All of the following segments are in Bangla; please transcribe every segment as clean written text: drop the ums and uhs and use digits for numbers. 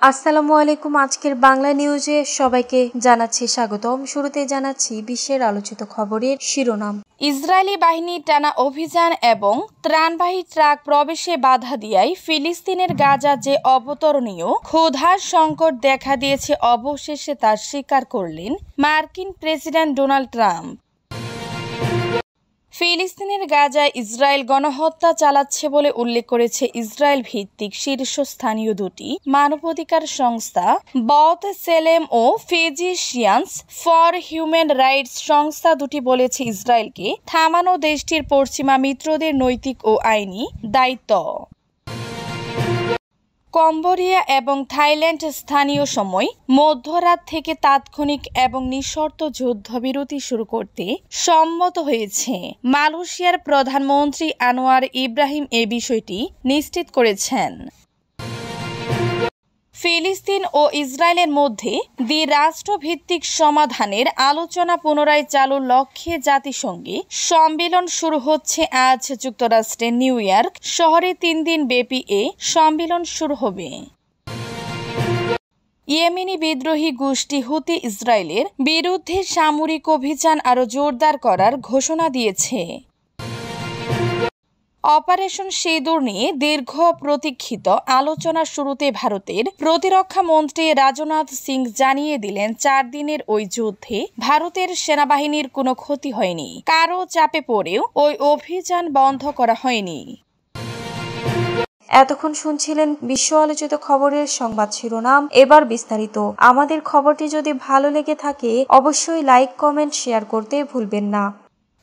আসসালামু আলাইকুম। আজকের বাংলা নিউজে সবাইকে জানাচ্ছি স্বাগতম। শুরুতে জানাচ্ছি বিশ্বের আলোচিত খবরের শিরোনাম। ইসরায়েলি বাহিনীর টানা অভিযান এবং ত্রাণবাহী ট্রাক প্রবেশে বাধা দিয়ায় ফিলিস্তিনের গাজা যে অবতরণীয় ক্ষুধার সংকট দেখা দিয়েছে, অবশেষে তার স্বীকার করলেন মার্কিন প্রেসিডেন্ট ডোনাল্ড ট্রাম্প। ফিলিস্তিনের গাজায় ইসরায়েল গণহত্যা চালাচ্ছে বলে উল্লেখ করেছে ইসরায়েল ভিত্তিক শীর্ষস্থানীয় দুটি মানবাধিকার সংস্থা ব'তসেলেম ও ফিজিশিয়ানস ফর হিউম্যান রাইটস। সংস্থা দুটি বলেছে ইসরায়েলকে থামানো দেশটির পশ্চিমা মিত্রদের নৈতিক ও আইনি দায়িত্ব। কম্বোডিয়া এবং থাইল্যান্ড স্থানীয় সময় মধ্যরাত থেকে তাৎক্ষণিক এবং নিঃশর্ত যুদ্ধবিরতি শুরু করতে সম্মত হয়েছে। মালয়েশিয়ার প্রধানমন্ত্রী আনোয়ার ইব্রাহিম এ বিষয়টি নিশ্চিত করেছেন। ফিলিস্তিন ও ইসরায়েলের মধ্যে দ্বিরাষ্ট্রভিত্তিক সমাধানের আলোচনা পুনরায় চালুর লক্ষ্যে জাতিসংঘে সম্মেলন শুরু হচ্ছে আজ। যুক্তরাষ্ট্রের নিউ ইয়র্ক শহরে 3 দিন ব্যাপী এ সম্মেলন শুরু হবে। ইয়েমেনি বিদ্রোহী গোষ্ঠী হুতি ইসরায়েলের বিরুদ্ধে সামরিক অভিযান আরও জোরদার করার ঘোষণা দিয়েছে। অপারেশন সিঁদুর নিয়ে দীর্ঘ প্রতীক্ষিত আলোচনার শুরুতে ভারতের প্রতিরক্ষা মন্ত্রী রাজনাথ সিং জানিয়ে দিলেন, 4 দিনের ওই যুদ্ধে ভারতের সেনাবাহিনীর কোনো ক্ষতি হয়নি, কারো চাপে পড়েও ওই অভিযান বন্ধ করা হয়নি। এতক্ষণ শুনছিলেন বিশ্ব আলোচিত খবরের সংবাদ শিরোনাম। এবার বিস্তারিত। আমাদের খবরটি যদি ভালো লেগে থাকে অবশ্যই লাইক, কমেন্ট, শেয়ার করতে ভুলবেন না।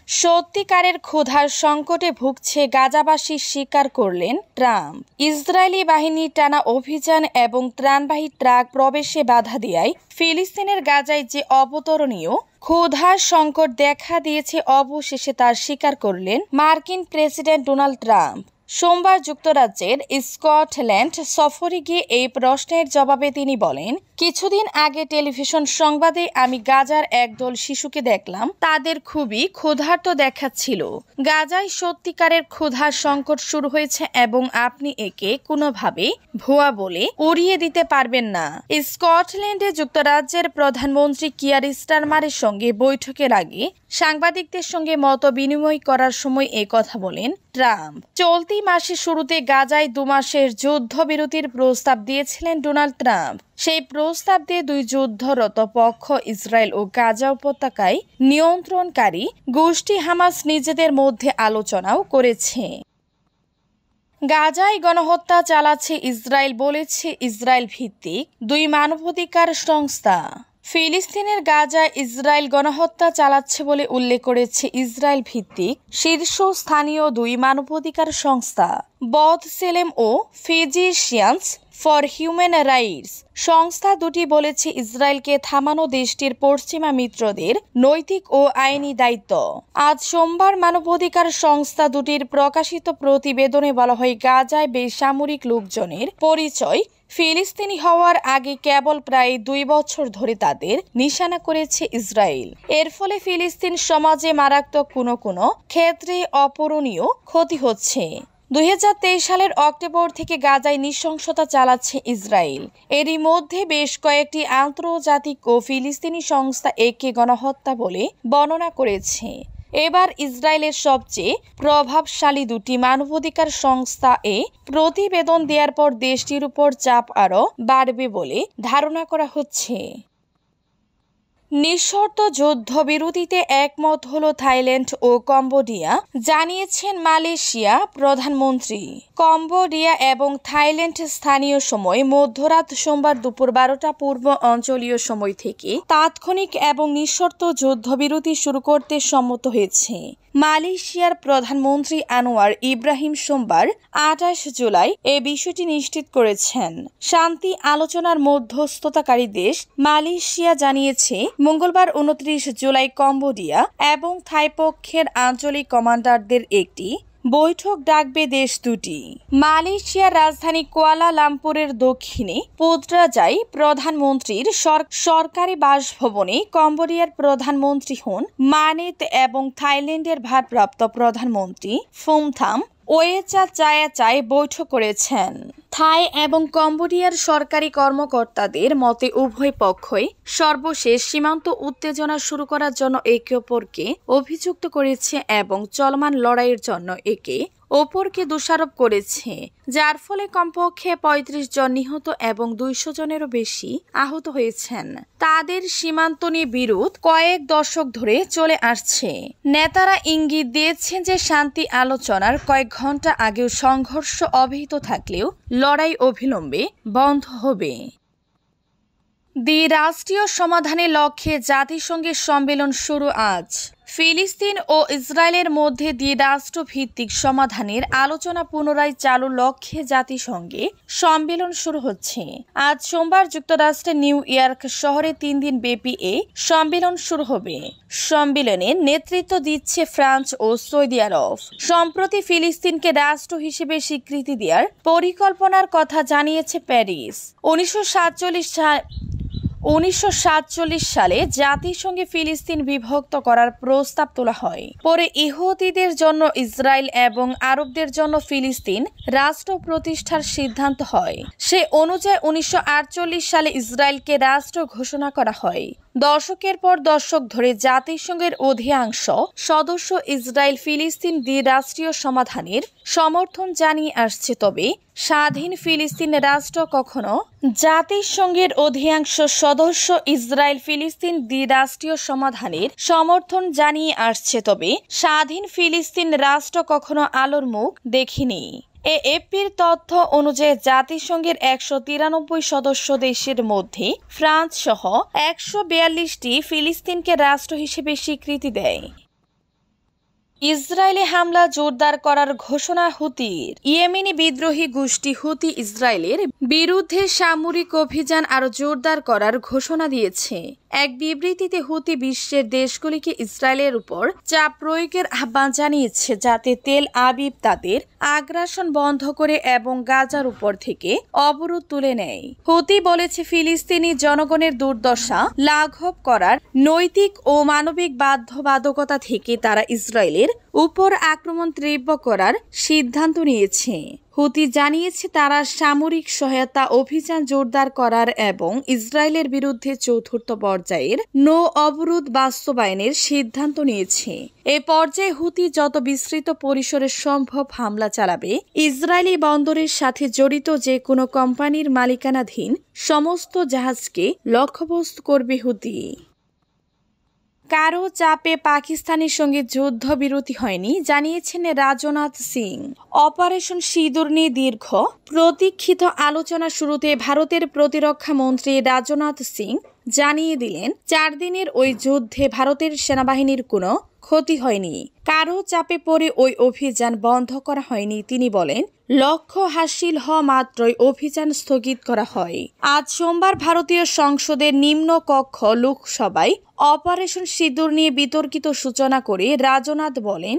সত্যিকারের ক্ষুধার সংকটে ভুগছে গাজাবাসী, স্বীকার করলেন ট্রাম্প। ইসরায়েলি বাহিনীর টানা অভিযান এবং ত্রাণবাহী ট্রাক প্রবেশে বাধা দেয়ায় ফিলিস্তিনের গাজায় যে অবতরণীয় ক্ষুধার সংকট দেখা দিয়েছে, অবশেষে তার স্বীকার করলেন মার্কিন প্রেসিডেন্ট ডোনাল্ড ট্রাম্প। সোমবার যুক্তরাজ্যের স্কটল্যান্ড সফরে গিয়ে এই প্রশ্নের জবাবে তিনি বলেন, কিছুদিন আগে টেলিভিশন সংবাদে আমি গাজার একদল শিশুকে দেখলাম, তাদের খুবই ক্ষুধার্ত দেখাচ্ছিল। গাজায় সত্যিকারের ক্ষুধার সংকট শুরু হয়েছে এবং আপনি একে কোনোভাবে ভুয়া বলে উড়িয়ে দিতে পারবেন না। স্কটল্যান্ডে যুক্তরাজ্যের প্রধানমন্ত্রী কিয়ার স্টারমারের সঙ্গে বৈঠকের আগে সাংবাদিকদের সঙ্গে মত বিনিময় করার সময় এই কথা বলেন ট্রাম্প। চলতি মাসের শুরুতে গাজায় 2 মাসের যুদ্ধবিরতির প্রস্তাব দিয়েছিলেন ডোনাল্ড ট্রাম্প। সেই প্রস্তাব দিয়ে 2 যুদ্ধরত পক্ষ ইসরায়েল ও গাজা উপত্যকায় নিয়ন্ত্রণকারী গোষ্ঠী হামাস নিজেদের মধ্যে আলোচনাও করেছে। গাজায় গণহত্যা চালাচ্ছে ইসরায়েল, বলেছে ইসরায়েল ভিত্তিক 2 মানবাধিকার সংস্থা। ফিলিস্তিনের গাজায় ইসরায়েল গণহত্যা চালাচ্ছে বলে উল্লেখ করেছে ইসরায়েল ভিত্তিক শীর্ষস্থানীয় 2 মানবাধিকার সংস্থা ব'তসেলেম ও ফিজিশিয়ানস ফর হিউম্যান রাইটস। সংস্থা দুটি বলেছে ইসরায়েলকে থামানো দেশটির পশ্চিমা মিত্রদের নৈতিক ও আইনি দায়িত্ব। আজ সোমবার মানবাধিকার সংস্থা দুটির প্রকাশিত প্রতিবেদনে বলা হয়, গাজায় বেসামরিক লোকজনের পরিচয় ফিলিস্তিনি হওয়ার আগে কেবল প্রায় 2 বছর ধরে তাদের নিশানা করেছে ইসরায়েল। এর ফলে ফিলিস্তিন সমাজে মারাত্মক কোনো ক্ষেত্রে অপূরণীয় ক্ষতি হচ্ছে। 2023 সালের অক্টোবর থেকে গাজায় নৃশংসতা চালাচ্ছে ইসরায়েল। এরই মধ্যে বেশ কয়েকটি আন্তর্জাতিক ও ফিলিস্তিনি সংস্থা একে গণহত্যা বলে বর্ণনা করেছে। এবার ইসরায়েলের সবচেয়ে প্রভাবশালী 2টি মানবাধিকার সংস্থা এ প্রতিবেদন দেওয়ার পর দেশটির উপর চাপ আরও বাড়বে বলে ধারণা করা হচ্ছে। নিঃশর্ত যুদ্ধবিরতিতে একমত হল থাইল্যান্ড ও কম্বোডিয়া, জানিয়েছেন মালয়েশিয়া প্রধানমন্ত্রী। কম্বোডিয়া এবং থাইল্যান্ড স্থানীয় সময় মধ্যরাত সোমবার দুপুর 12টা পূর্ব অঞ্চলীয় সময় থেকে তাৎক্ষণিক এবং নিঃশর্ত যুদ্ধবিরতি শুরু করতে সম্মত হয়েছে। মালয়েশিয়ার প্রধানমন্ত্রী আনোয়ার ইব্রাহিম সোমবার 28 জুলাই এ বিষয়টি নিশ্চিত করেছেন। শান্তি আলোচনার মধ্যস্থতাকারী দেশ মালয়েশিয়া জানিয়েছে, মঙ্গলবার 29 জুলাই কম্বোডিয়া এবং থাই পক্ষের আঞ্চলিক কমান্ডারদের একটি বৈঠক ডাকবে দেশ দুটি। মালয়েশিয়ার রাজধানী কুয়ালালামপুরের দক্ষিণে পুত্রাজাই প্রধানমন্ত্রীর সরকারি বাসভবনে কম্বোডিয়ার প্রধানমন্ত্রী হুন মানেত এবং থাইল্যান্ডের ভারপ্রাপ্ত প্রধানমন্ত্রী ফুমথাম ওয়েচা চায়াচাই বৈঠক করেছেন। থাই এবং কম্বোডিয়ার সরকারি কর্মকর্তাদের মতে উভয় পক্ষই সর্বশেষ সীমান্ত উত্তেজনা শুরু করার জন্য একে অপরকে অভিযুক্ত করেছে এবং চলমান লড়াইয়ের জন্য একে অপরকে দোষারোপ করেছে, যার ফলে কমপক্ষে ৩৫ জন নিহত এবং ২০০ জনেরও বেশি আহত হয়েছেন। তাদের সীমান্ত নিয়ে বিরোধ কয়েক দশক ধরে চলে আসছে। নেতারা ইঙ্গিত দিয়েছেন যে শান্তি আলোচনার কয়েক ঘন্টা আগেও সংঘর্ষ অব্যাহত থাকলেও লড়াই অবিলম্বে বন্ধ হবে। দ্বিরাষ্ট্রীয় সমাধানের লক্ষ্যে জাতিসংঘের সম্মেলন শুরু আজ। ফিলিস্তিন ও ইসরায়েলের মধ্যে দ্বিরাষ্ট্র ভিত্তিক সমাধানের আলোচনা পুনরায় চালুর লক্ষ্যে জাতিসংঘে সম্মেলন শুরু হচ্ছে। আজ সোমবার যুক্তরাষ্ট্রের নিউ ইয়র্ক শহরে ৩ দিন ব্যাপী এ সম্মেলন শুরু হবে। সম্মেলনের নেতৃত্ব দিচ্ছে ফ্রান্স ও সৌদি আরব। সম্প্রতি ফিলিস্তিনকে রাষ্ট্র হিসেবে স্বীকৃতি দেওয়ার পরিকল্পনার কথা জানিয়েছে প্যারিস। 1947 সালে জাতিসংঘে ফিলিস্তিন বিভক্ত করার প্রস্তাব তোলা হয়। পরে ইহুদিদের জন্য ইসরায়েল এবং আরবদের জন্য ফিলিস্তিন রাষ্ট্র প্রতিষ্ঠার সিদ্ধান্ত হয়। সে অনুযায়ী 1948 সালে ইসরায়েলকে রাষ্ট্র ঘোষণা করা হয়। দশকের পর দশক ধরে জাতিসংঘের অধিকাংশ সদস্য ইসরায়েল ফিলিস্তিন দ্বিরাষ্ট্রীয় সমাধানের সমর্থন জানিয়ে আসছে, তবে স্বাধীন ফিলিস্তিন রাষ্ট্র কখনো জাতিসংঘের অধিকাংশ সদস্য ইসরায়েল ফিলিস্তিন দ্বিরাষ্ট্রীয় সমাধানের সমর্থন জানিয়ে আসছে, তবে স্বাধীন ফিলিস্তিন রাষ্ট্র কখনো আলোর মুখ দেখেনি। এএফপির তথ্য অনুযায়ী জাতিসংঘের 193 সদস্য দেশের মধ্যে ফ্রান্স সহ 142টি ফিলিস্তিনকে রাষ্ট্র হিসেবে স্বীকৃতি দেয়। ইসরায়েলে হামলা জোরদার করার ঘোষণা হুতির। ইয়েমেনি বিদ্রোহী গোষ্ঠী হুতি ইসরায়েলের বিরুদ্ধে সামরিক অভিযান আরও জোরদার করার ঘোষণা দিয়েছে। এক বিবৃতিতে হুতি বিশ্বের দেশগুলিকে ইসরায়েলের উপর চাপ প্রয়োগের আহ্বান জানিয়েছে, যাতে তেল আবিব তাদের আগ্রাসন বন্ধ করে এবং গাজার উপর থেকে অবরোধ তুলে নেয়। হুতি বলেছে, ফিলিস্তিনি জনগণের দুর্দশা লাঘব করার নৈতিক ও মানবিক বাধ্যবাধকতা থেকে তারা ইসরায়েলের উপর আক্রমণ তীব্র করার সিদ্ধান্ত নিয়েছে। হুতি জানিয়েছে তারা সামরিক সহায়তা অভিযান জোরদার করার এবং ইসরায়েলের বিরুদ্ধে চতুর্থ পর্যায়ের নৌ অবরোধ বাস্তবায়নের সিদ্ধান্ত নিয়েছে। এ পর্যায়ে হুতি যত বিস্তৃত পরিসরে সম্ভব হামলা চালাবে, ইসরায়েলি বন্দরের সাথে জড়িত যে কোনো কোম্পানির মালিকানাধীন সমস্ত জাহাজকে লক্ষ্যবস্তু করবে হুতি। কারো চাপে পাকিস্তানের সঙ্গে যুদ্ধবিরতি হয়নি, জানিয়েছেন রাজনাথ সিং। অপারেশন সিঁদুর নিয়ে দীর্ঘ প্রতীক্ষিত আলোচনা শুরুতে ভারতের প্রতিরক্ষা মন্ত্রী রাজনাথ সিং জানিয়ে দিলেন, 4 দিনের ওই যুদ্ধে ভারতের সেনাবাহিনীর কোনো ক্ষতি হয়নি, কারো চাপে পড়ে ওই অভিযান বন্ধ করা হয়নি। তিনি বলেন, লক্ষ্য হাসিল হওয়া মাত্রই অভিযান স্থগিত করা হয়। আজ সোমবার ভারতীয় সংসদের নিম্নকক্ষ লোকসভায় অপারেশন সিঁদুর নিয়ে বিতর্কিত সূচনা করে রাজনাথ বলেন,